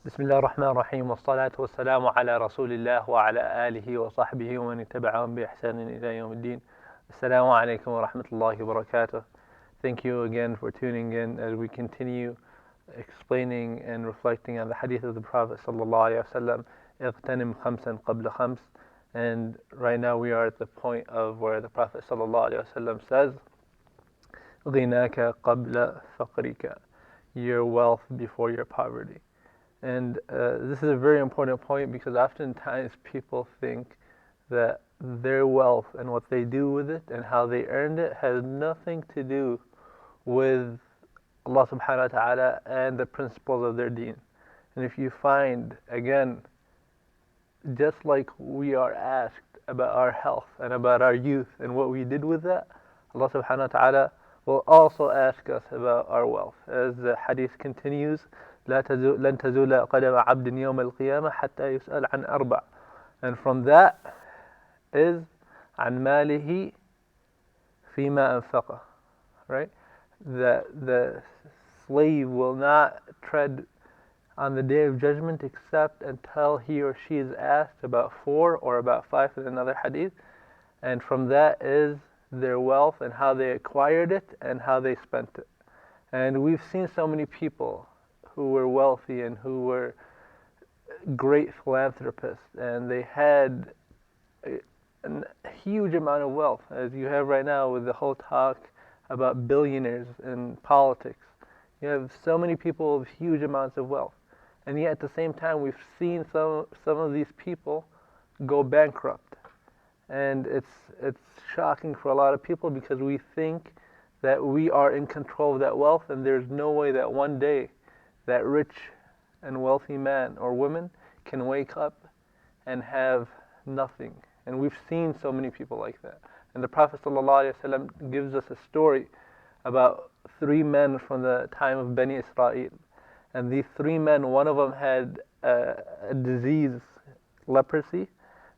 بسم الله الرحمن الرحيم والصلاة والسلام على رسول الله وعلى آله وصحبه ومن اتبعهم بإحسان إلى يوم الدين. Assalamu alaikum wa rahmatullahi wa barakatuh. Thank you again for tuning in as we continue explaining and reflecting on the hadith of the Prophet sallallahu alaihi wasallam. اغتنم خمسا قبل خمس. And right now we are at the point of where the Prophet sallallahu alaihi wasallam says, غناك قبل فقرك, your wealth before your poverty. And this is a very important point because oftentimes people think that their wealth and what they do with it and how they earned it has nothing to do with Allah subhanahu wa ta'ala and the principles of their deen. And if you find, again, just like we are asked about our health and about our youth and what we did with that, Allah subhanahu wa ta'ala will also ask us about our wealth. As the hadith continues, لن تزول قدم عبد يوم القيامة حتى يسأل عن أربع. And from that is عن ماله فيما أنفقه. Right? The slave will not tread on the day of judgment except until he or she is asked about 4 or about 5 in another hadith. And from that is their wealth and how they acquired it and how they spent it. And we've seen so many people who were wealthy and who were great philanthropists, and they had a huge amount of wealth, as you have right now with the whole talk about billionaires in politics. You have so many people with huge amounts of wealth, and yet at the same time we've seen some of these people go bankrupt. And it's shocking for a lot of people because we think that we are in control of that wealth, and there's no way that one day that rich and wealthy man or woman can wake up and have nothing. And we've seen so many people like that. And the Prophet ﷺ gives us a story about 3 men from the time of Bani Israel. And these 3 men, one of them had a disease, leprosy,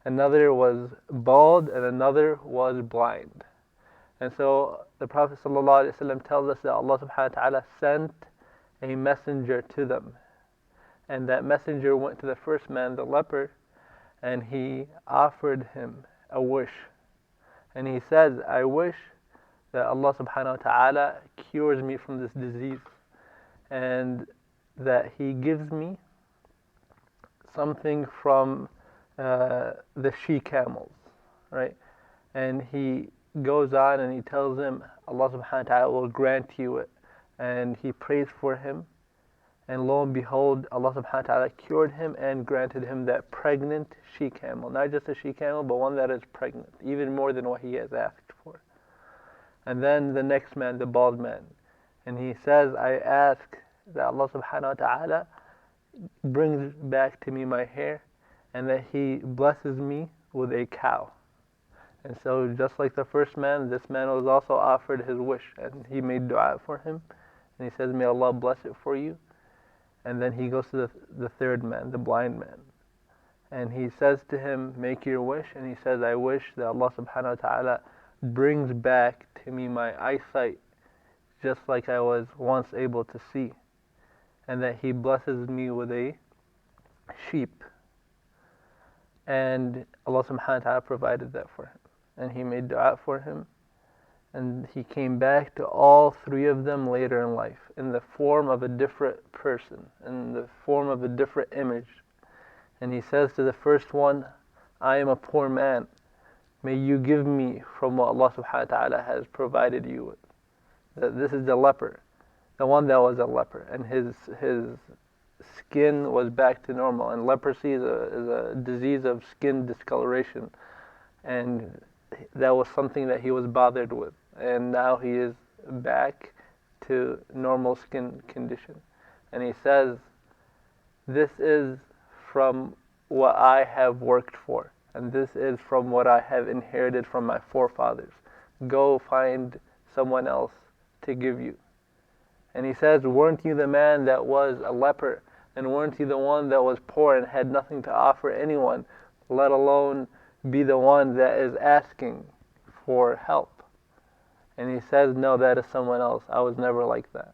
another was bald, and another was blind. And so the Prophet ﷺ tells us that Allah subhanahu wa ta'ala sent a messenger to them. And that messenger went to the first man, the leper, and he offered him a wish. And he says, I wish that Allah subhanahu wa ta'ala cures me from this disease and that he gives me something from the she-camels, right? And he goes on and he tells him, Allah subhanahu wa ta'ala will grant you it. And he prays for him, and lo and behold, Allah subhanahu wa ta'ala cured him and granted him that pregnant she-camel. Not just a she-camel, but one that is pregnant, even more than what he has asked for. And then the next man, the bald man, and he says, I ask that Allah subhanahu wa ta'ala brings back to me my hair, and that he blesses me with a cow. And so just like the first man, this man was also offered his wish, and he made dua for him. And he says, may Allah bless it for you. And then he goes to the third man, the blind man. And he says to him, make your wish. And he says, I wish that Allah subhanahu wa ta'ala brings back to me my eyesight, just like I was once able to see. And that he blesses me with a sheep. And Allah subhanahu wa ta'ala provided that for him. And he made dua for him. And he came back to all 3 of them later in life in the form of a different person, in the form of a different image. And he says to the first one, I am a poor man. May you give me from what Allah subhanahu wa ta'ala has provided you with. This is the leper, the one that was a leper. And his skin was back to normal. And leprosy is a disease of skin discoloration. And that was something that he was bothered with. And now he is back to normal skin condition. And he says, this is from what I have worked for, and this is from what I have inherited from my forefathers. Go find someone else to give you. And he says, weren't you the man that was a leper, and weren't you the one that was poor and had nothing to offer anyone, let alone be the one that is asking for help? And he says, no, that is someone else. I was never like that.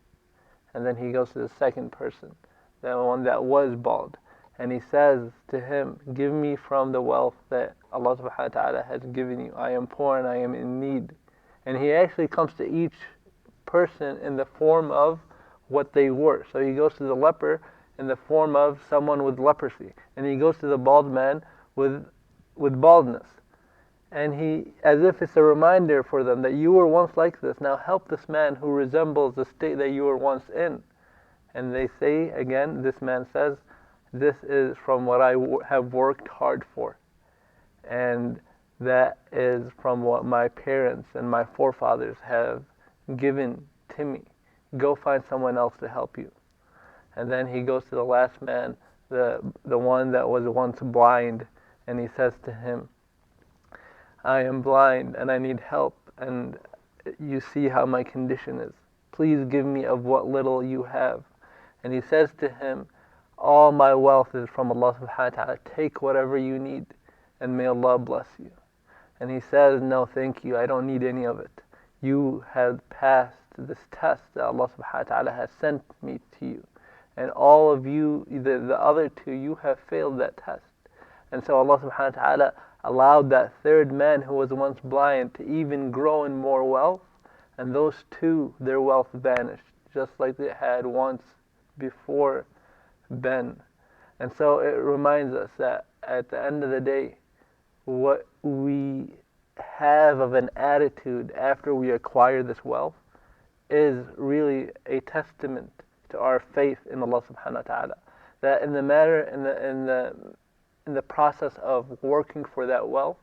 And then he goes to the second person, the one that was bald. And he says to him, give me from the wealth that Allah subhanahu wa ta'ala has given you. I am poor and I am in need. And he actually comes to each person in the form of what they were. So he goes to the leper in the form of someone with leprosy. And he goes to the bald man with baldness. And he, as if it's a reminder for them that you were once like this, now help this man who resembles the state that you were once in. And they say, again, this man says, this is from what I have worked hard for. And that is from what my parents and my forefathers have given to me. Go find someone else to help you. And then he goes to the last man, the one that was once blind, and he says to him, I am blind and I need help, and you see how my condition is. Please give me of what little you have. And he says to him, all my wealth is from Allah subhanahu wa ta'ala. Take whatever you need and may Allah bless you. And he says, no, thank you. I don't need any of it. You have passed this test that Allah subhanahu wa ta'ala has sent me to you. And all of you, the other two, you have failed that test. And so Allah subhanahu wa ta'ala allowed that third man who was once blind to even grow in more wealth. And those two, their wealth vanished, just like it had once before Ben. And so it reminds us that at the end of the day, what we have of an attitude after we acquire this wealth is really a testament to our faith in Allah subhanahu wa ta'ala. That in the matter, in the process of working for that wealth,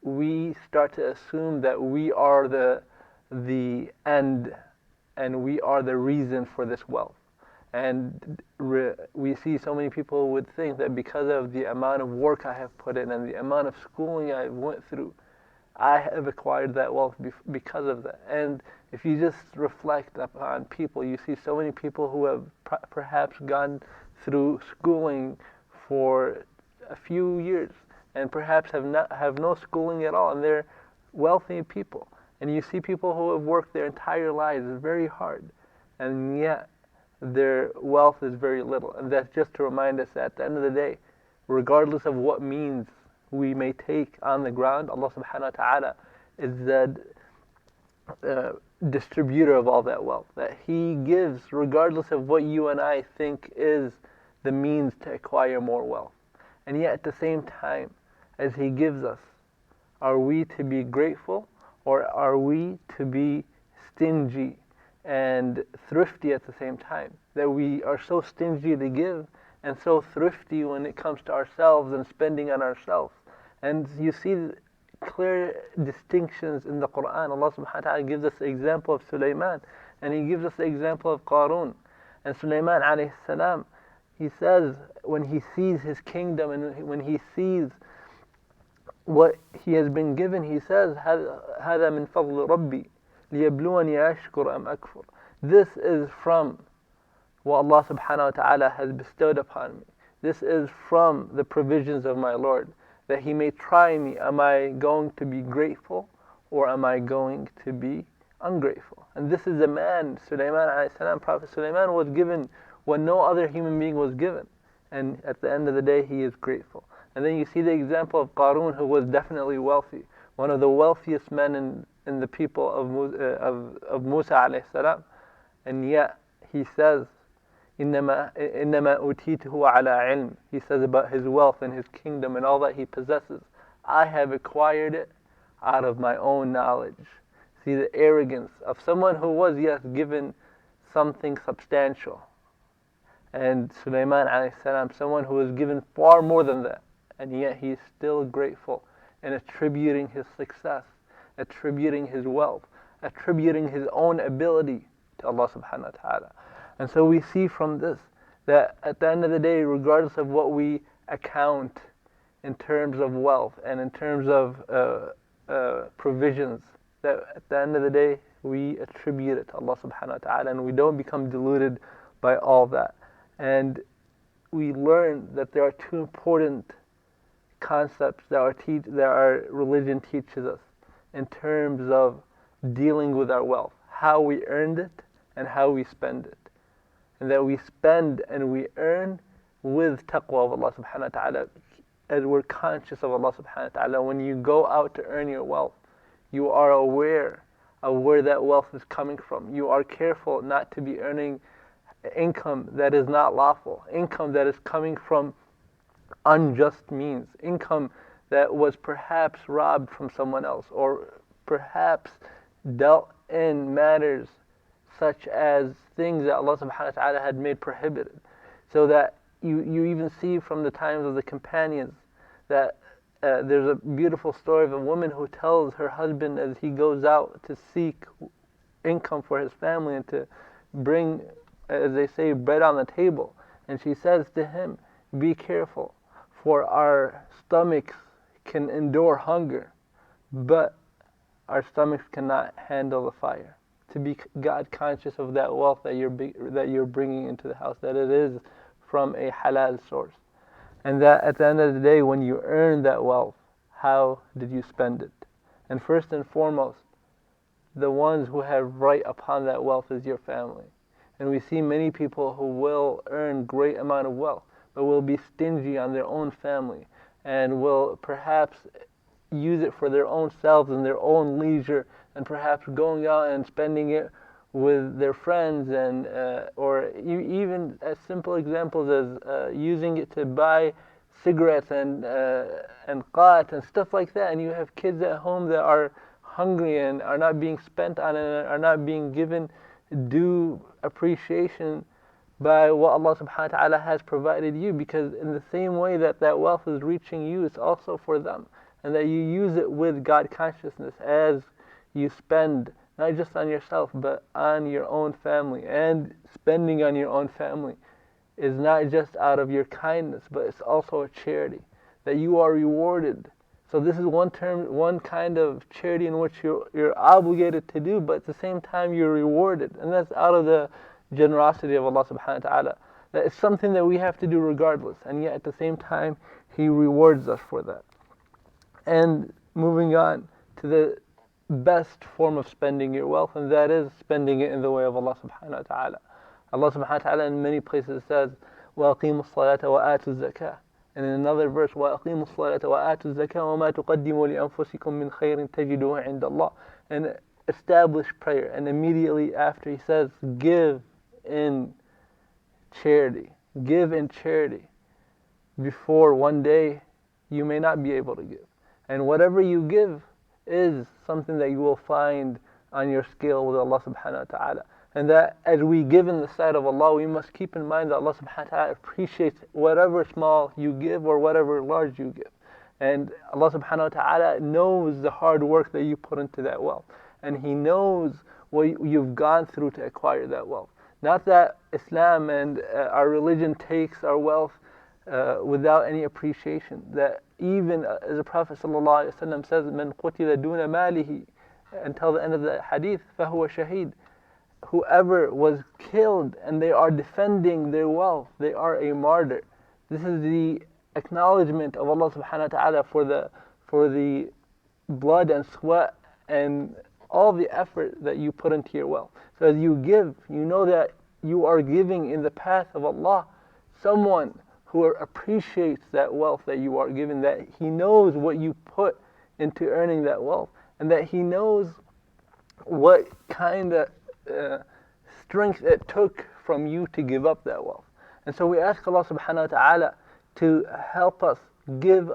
we start to assume that we are the end and we are the reason for this wealth. And we see so many people would think that because of the amount of work I have put in and the amount of schooling I went through, I have acquired that wealth because of that. And if you just reflect upon people, you see so many people who have perhaps gone through schooling for a few years and perhaps have no schooling at all, and they're wealthy people. And you see people who have worked their entire lives very hard, and yet their wealth is very little. And that's just to remind us that at the end of the day, regardless of what means we may take on the ground, Allah subhanahu wa ta'ala is the distributor of all that wealth. That He gives regardless of what you and I think is the means to acquire more wealth. And yet at the same time, as He gives us, are we to be grateful or are we to be stingy and thrifty at the same time? That we are so stingy to give and so thrifty when it comes to ourselves and spending on ourselves. And you see clear distinctions in the Quran. Allah subhanahu wa ta'ala gives us the example of Sulaiman, and He gives us the example of Qarun. And Sulaiman alayhi salam, he says when he sees his kingdom and when he sees what he has been given, he says, هَذَا مِن فَضْلِ رَبِّي لِيَبْلُوَنِي أَشْكُرْ أَمْ أَكْفُرْ. This is from what Allah subhanahu wa ta'ala has bestowed upon me. This is from the provisions of my Lord, that He may try me. Am I going to be grateful or am I going to be ungrateful? And this is a man, Sulaiman alayhi salam, Prophet Sulaiman was given what no other human being was given. And at the end of the day, he is grateful. And then you see the example of Qarun, who was definitely wealthy, one of the wealthiest men in the people of Musa alayhi salam. And yet he says, إِنَّمَا أُوتِيتُهُ عَلَى عِلْمٍ. He says about his wealth and his kingdom and all that he possesses, I have acquired it out of my own knowledge. See the arrogance of someone who was, yes, given something substantial. And Sulaiman alayhi salam, someone who was given far more than that, and yet he is still grateful and attributing his success, attributing his wealth, attributing his own ability to Allah subhanahu wa ta'ala. And so we see from this that at the end of the day, regardless of what we account in terms of wealth and in terms of provisions, that at the end of the day, we attribute it to Allah subhanahu wa ta'ala, and we don't become deluded by all that. And we learn that there are two important concepts that our religion teaches us in terms of dealing with our wealth: how we earned it and how we spend it. and that we spend and we earn with taqwa of Allah subhanahu wa ta'ala, as we're conscious of Allah subhanahu wa ta'ala. When you go out to earn your wealth, you are aware of where that wealth is coming from. You are careful not to be earning income that is not lawful, income that is coming from unjust means, income that was perhaps robbed from someone else, or perhaps dealt in matters such as things that Allah subhanahu wa ta'ala had made prohibited. So that you even see from the times of the companions that there's a beautiful story of a woman who tells her husband as he goes out to seek income for his family and to bring, as they say, bread on the table. And she says to him, be careful, for our stomachs can endure hunger, but our stomachs cannot handle the fire. To be God conscious of that wealth that you're bringing into the house, that it is from a halal source. And that at the end of the day, when you earn that wealth, how did you spend it? And first and foremost, the ones who have right upon that wealth is your family. And we see many people who will earn great amount of wealth, but will be stingy on their own family, and will perhaps use it for their own selves and their own leisure, and perhaps going out and spending it with their friends, and or even as simple examples as using it to buy cigarettes and qat and stuff like that. And you have kids at home that are hungry and are not being spent on it, and are not being given due appreciation by what Allah subhanahu wa ta'ala has provided you, because in the same way that that wealth is reaching you, it's also for them, and that you use it with God consciousness as you spend not just on yourself but on your own family. And spending on your own family is not just out of your kindness, but it's also a charity that you are rewarded. So this is one kind of charity in which you're obligated to do, but at the same time you're rewarded, and that's out of the generosity of Allah subhanahu wa ta'ala. That is something that we have to do regardless, and yet at the same time He rewards us for that. And moving on to the best form of spending your wealth, and that is spending it in the way of Allah subhanahu wa ta'ala. Allah subhanahu wa ta'ala in many places says, وَأَقِيمُوا الصَّلَاةَ وَآتُوا الزَّكَاةَ. And in another verse, وَأَقِيمُوا الصَّلَاةَ وَآتُوا الزَّكَاةَ وَمَا تُقَدِّمُوا لِأَنفُسِكُم مِّن خَيْرٍ تَجِدُوهُ عِندَ اللَّهِ. And establish prayer. And immediately after He says, give in charity. Give in charity, before one day you may not be able to give. And whatever you give is something that you will find on your scale with Allah subhanahu wa ta'ala. And that as we give in the sight of Allah, we must keep in mind that Allah subhanahu wa ta'ala appreciates whatever small you give or whatever large you give. And Allah subhanahu wa ta'ala knows the hard work that you put into that wealth. And He knows what you've gone through to acquire that wealth. Not that Islam and our religion takes our wealth without any appreciation. That even as the Prophet ﷺ says, مَنْ قُتِلَ دُونَ مَالِهِ, until the end of the hadith, فَهُوَ شَهِيد. Whoever was killed and they are defending their wealth, they are a martyr. This is the acknowledgement of Allah subhanahu wa ta'ala for the blood and sweat and all the effort that you put into your wealth. So as you give, you know that you are giving in the path of Allah, someone who appreciates that wealth that you are given, that He knows what you put into earning that wealth, and that He knows what kind of strength it took from you to give up that wealth. And so we ask Allah subhanahu wa ta'ala to help us give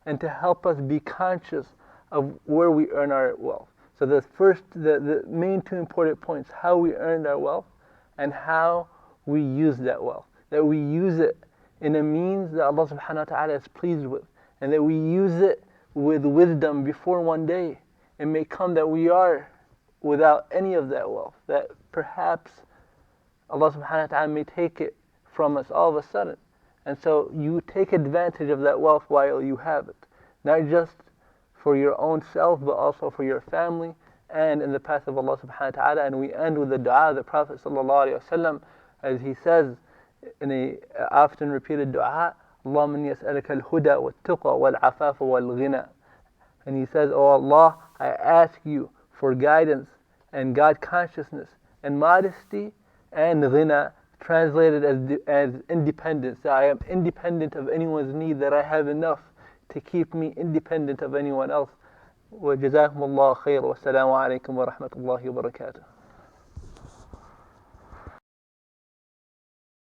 and to help us be conscious of where we earn our wealth. So the main two important points, how we earned our wealth and how we use that wealth. That we use it in a means that Allah subhanahu wa ta'ala is pleased with, and that we use it with wisdom before one day it may come that we are without any of that wealth, that perhaps Allah subhanahu wa ta'ala may take it from us all of a sudden. And so you take advantage of that wealth while you have it, not just for your own self, but also for your family and in the path of Allah subhanahu wa ta'ala. And we end with the dua of the Prophet sallallahu alayhi wa sallam, as he says in a often repeated dua, اللهم إني أسألك الهدى والتقى والعفاف والغنى. And he says, oh Allah, I ask you for guidance and God consciousness and modesty and ghina, translated as independence. That I am independent of anyone's need, that I have enough to keep me independent of anyone else. وجزاكم الله خير والسلام عليكم ورحمة الله وبركاته.